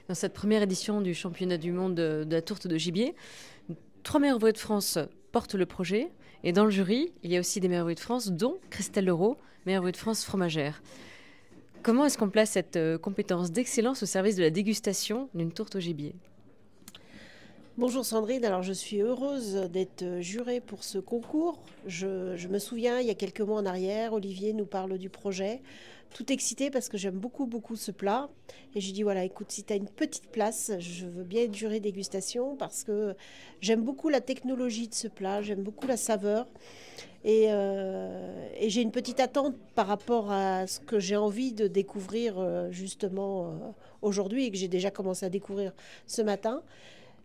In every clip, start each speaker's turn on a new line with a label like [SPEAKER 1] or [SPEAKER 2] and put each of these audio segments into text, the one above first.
[SPEAKER 1] Dans cette première édition du championnat du monde de la tourte de gibier, 3 meilleurs ouvriers de France portent le projet. Et dans le jury, il y a aussi des meilleurs ouvriers de France, dont Christelle Leroux, meilleure ouvrier de France fromagère. Comment est-ce qu'on place cette compétence d'excellence au service de la dégustation d'une tourte au gibier?
[SPEAKER 2] Bonjour Sandrine, alors je suis heureuse d'être jurée pour ce concours. Je me souviens, il y a quelques mois en arrière, Olivier nous parle du projet, tout excité parce que j'aime beaucoup ce plat. Et j'ai dit voilà, écoute, si tu as une petite place, je veux bien être jurée dégustation parce que j'aime beaucoup la technologie de ce plat, j'aime beaucoup la saveur. Et j'ai une petite attente par rapport à ce que j'ai envie de découvrir justement aujourd'hui et que j'ai déjà commencé à découvrir ce matin.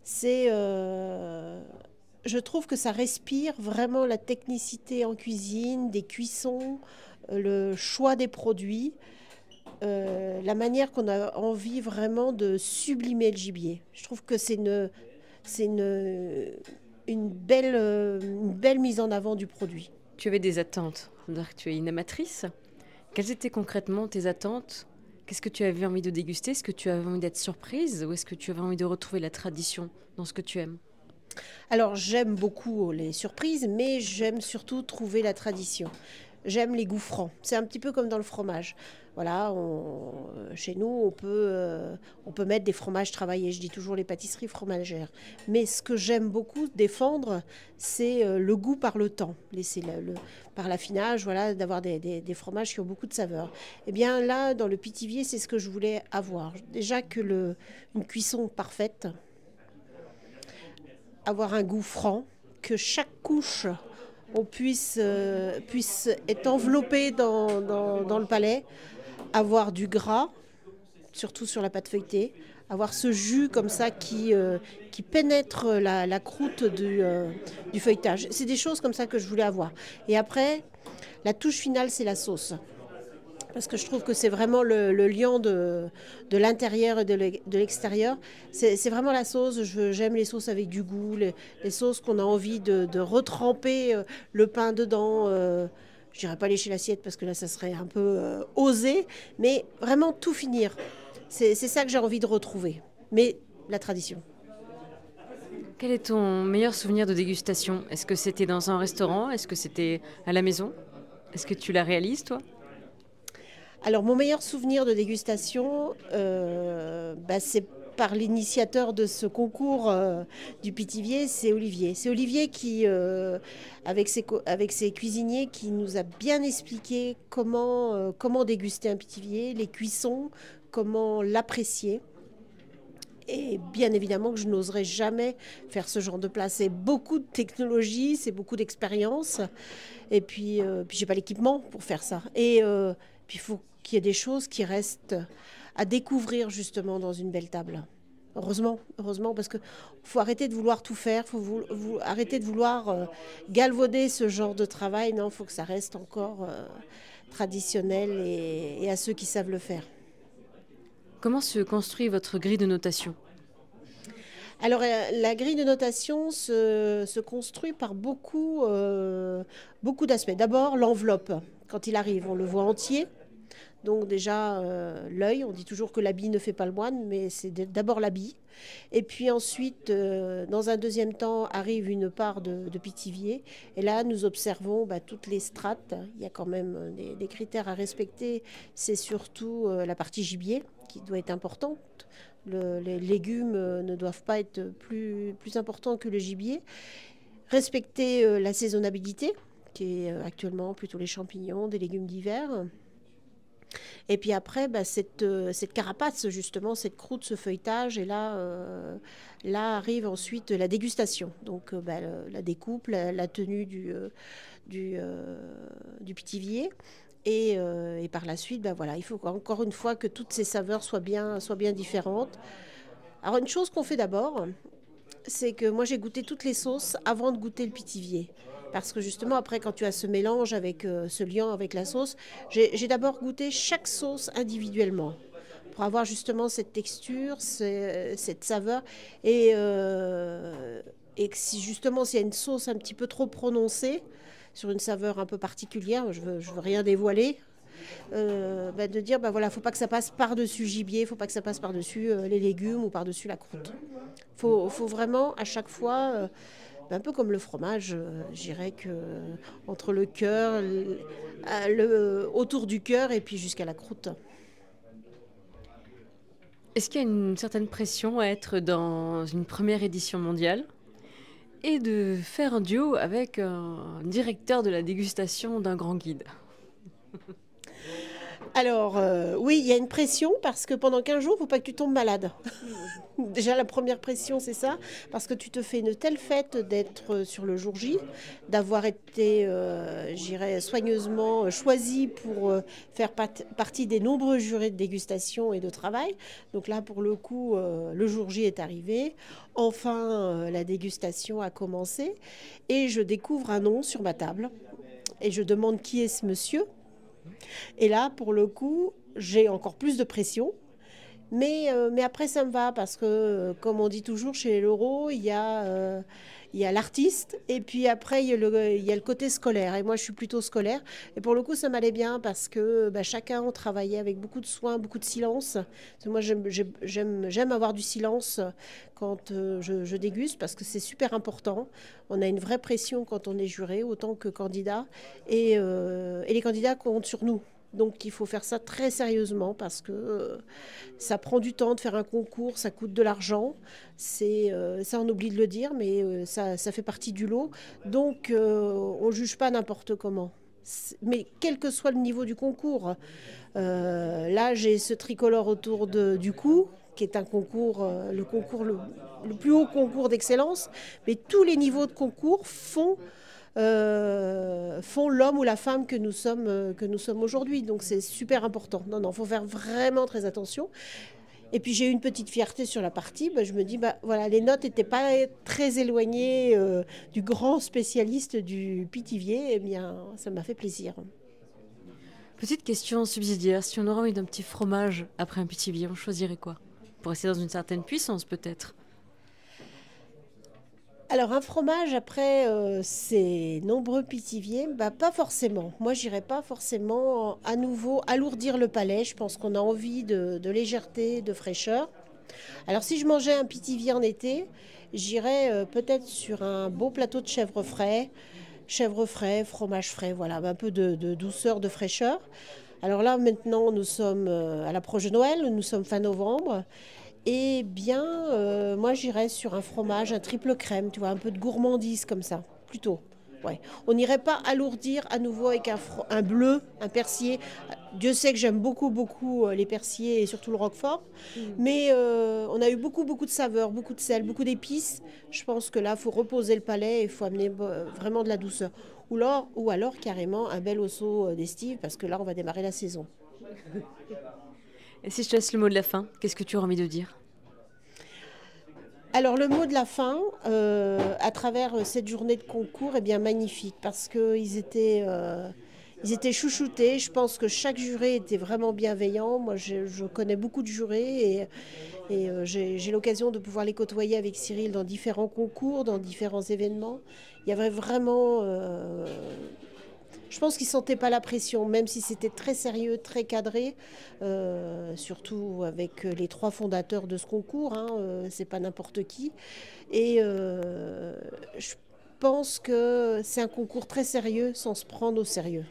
[SPEAKER 2] C'est, je trouve que ça respire vraiment la technicité en cuisine, des cuissons, le choix des produits, la manière qu'on a envie vraiment de sublimer le gibier. Je trouve que c'est une belle mise en avant du produit.
[SPEAKER 1] Tu avais des attentes, c'est-à-dire que tu es une amatrice. Quelles étaient concrètement tes attentes? Qu'est-ce que tu avais envie de déguster? Est-ce que tu avais envie d'être surprise ou est-ce que tu avais envie de retrouver la tradition dans ce que tu aimes?
[SPEAKER 2] Alors j'aime beaucoup les surprises, mais j'aime surtout trouver la tradition. J'aime les goûts francs. C'est un petit peu comme dans le fromage. Voilà, chez nous, on peut mettre des fromages travaillés. Je dis toujours les pâtisseries fromagères. Mais ce que j'aime beaucoup défendre, c'est le goût par le temps. Laisser par l'affinage, voilà, d'avoir des fromages qui ont beaucoup de saveur. Eh bien là, dans le Pithiviers, c'est ce que je voulais avoir. Déjà que une cuisson parfaite, avoir un goût franc, que chaque couche on puisse être enveloppé dans le palais, avoir du gras, surtout sur la pâte feuilletée, avoir ce jus comme ça qui pénètre la croûte du feuilletage. C'est des choses comme ça que je voulais avoir. Et après, la touche finale, c'est la sauce. Parce que je trouve que c'est vraiment le lien de l'intérieur et de l'extérieur. C'est vraiment la sauce. J'aime les sauces avec du goût, les sauces qu'on a envie de retremper le pain dedans. Je dirais pas lécher l'assiette parce que là, ça serait un peu osé. Mais vraiment tout finir. C'est ça que j'ai envie de retrouver. Mais la tradition.
[SPEAKER 1] Quel est ton meilleur souvenir de dégustation? Est-ce que c'était dans un restaurant? Est-ce que c'était à la maison? Est-ce que tu la réalises, toi?
[SPEAKER 2] Alors, mon meilleur souvenir de dégustation, c'est par l'initiateur de ce concours du Pithiviers, c'est Olivier. C'est Olivier qui, avec ses cuisiniers, qui nous a bien expliqué comment déguster un Pithiviers, les cuissons, comment l'apprécier. Et bien évidemment que je n'oserais jamais faire ce genre de plat. C'est beaucoup de technologie, c'est beaucoup d'expérience. Et puis j'ai pas l'équipement pour faire ça. Puis il faut qu'il y ait des choses qui restent à découvrir justement dans une belle table. Heureusement, parce qu'il faut arrêter de vouloir tout faire, il faut arrêter de vouloir galvauder ce genre de travail. Non, il faut que ça reste encore traditionnel et à ceux qui savent le faire.
[SPEAKER 1] Comment se construit votre grille de notation?
[SPEAKER 2] Alors, la grille de notation se construit par beaucoup d'aspects. D'abord, l'enveloppe. Quand il arrive, on le voit entier. Donc déjà, l'œil, on dit toujours que l'habit ne fait pas le moine, mais c'est d'abord l'habit. Et puis ensuite, dans un deuxième temps, arrive une part de Pithiviers. Et là, nous observons toutes les strates. Il y a quand même des critères à respecter. C'est surtout la partie gibier qui doit être importante. Les légumes ne doivent pas être plus importants que le gibier. Respecter la saisonnabilité, qui est actuellement plutôt les champignons, des légumes d'hiver. Et puis après, cette carapace, justement, cette croûte, ce feuilletage, et là arrive ensuite la dégustation. Donc la découpe, la tenue du Pithiviers. Et par la suite, voilà, il faut encore une fois que toutes ces saveurs soient bien différentes. Alors une chose qu'on fait d'abord, c'est que moi j'ai goûté toutes les sauces avant de goûter le Pithiviers. Parce que justement, après, quand tu as ce mélange avec ce lien avec la sauce, j'ai d'abord goûté chaque sauce individuellement pour avoir justement cette texture, cette saveur. Et que si justement, s'il y a une sauce un petit peu trop prononcée, sur une saveur un peu particulière, je veux rien dévoiler, de dire, voilà, faut pas que ça passe par-dessus le gibier, faut pas que ça passe par-dessus les légumes ou par-dessus la croûte. Faut vraiment, à chaque fois, un peu comme le fromage, je dirais que entre le cœur, autour du cœur et puis jusqu'à la croûte.
[SPEAKER 1] Est-ce qu'il y a une certaine pression à être dans une première édition mondiale et de faire un duo avec un directeur de la dégustation d'un grand guide?
[SPEAKER 2] Alors, oui, il y a une pression parce que pendant 15 jours, il ne faut pas que tu tombes malade. Déjà, la première pression, c'est ça, parce que tu te fais une telle fête d'être sur le jour J, d'avoir été, j'irais, soigneusement choisi pour faire partie des nombreux jurés de dégustation et de travail. Donc là, pour le coup, le jour J est arrivé. Enfin, la dégustation a commencé et je découvre un nom sur ma table et je demande qui est ce monsieur. Et là, pour le coup, j'ai encore plus de pression. Mais après, ça me va parce que, comme on dit toujours chez Leroy, il y a l'artiste et puis après, il y a le côté scolaire. Et moi, je suis plutôt scolaire. Et pour le coup, ça m'allait bien parce que chacun on travaillait avec beaucoup de soin, beaucoup de silence. Parce que moi, j'aime avoir du silence quand je déguste parce que c'est super important. On a une vraie pression quand on est juré, autant que candidat. Et les candidats comptent sur nous. Donc il faut faire ça très sérieusement parce que ça prend du temps de faire un concours, ça coûte de l'argent. Ça on oublie de le dire, mais ça fait partie du lot. Donc on ne juge pas n'importe comment. Mais quel que soit le niveau du concours, là j'ai ce tricolore autour du cou, qui est un concours, le plus haut concours d'excellence. Mais tous les niveaux de concours font l'homme ou la femme que nous sommes aujourd'hui. Donc c'est super important. Non, faut faire vraiment très attention. Et puis j'ai eu une petite fierté sur la partie. Je me dis, voilà, les notes n'étaient pas très éloignées du grand spécialiste du Pithiviers. Eh bien, ça m'a fait plaisir.
[SPEAKER 1] Petite question subsidiaire, si on aurait envie d'un petit fromage après un Pithiviers, on choisirait quoi? Pour rester dans une certaine puissance peut-être.
[SPEAKER 2] Alors un fromage après ces nombreux Pithiviers, pas forcément. Moi j'irais pas forcément à nouveau alourdir le palais. Je pense qu'on a envie de légèreté, de fraîcheur. Alors si je mangeais un Pithiviers en été, j'irais peut-être sur un beau plateau de chèvre frais, fromage frais, voilà, un peu de douceur, de fraîcheur. Alors là maintenant nous sommes à l'approche de Noël, nous sommes fin novembre. Eh bien, moi j'irais sur un fromage, un triple crème, tu vois, un peu de gourmandise comme ça, plutôt. Ouais. On n'irait pas alourdir à nouveau avec un bleu, un persier. Dieu sait que j'aime beaucoup les persillés et surtout le roquefort. Mais on a eu beaucoup de saveurs, beaucoup de sel, beaucoup d'épices. Je pense que là, il faut reposer le palais et il faut amener vraiment de la douceur. Ou alors carrément un bel osso d'estive parce que là, on va démarrer la saison.
[SPEAKER 1] Et si je te laisse le mot de la fin, qu'est-ce que tu as envie de dire?
[SPEAKER 2] Alors le mot de la fin, à travers cette journée de concours, est bien magnifique parce qu'ils étaient chouchoutés. Je pense que chaque juré était vraiment bienveillant. Moi, je connais beaucoup de jurés et j'ai l'occasion de pouvoir les côtoyer avec Cyril dans différents concours, dans différents événements. Il y avait vraiment... je pense qu'ils ne sentaient pas la pression, même si c'était très sérieux, très cadré, surtout avec les 3 fondateurs de ce concours, c'est pas n'importe qui. Et je pense que c'est un concours très sérieux sans se prendre au sérieux.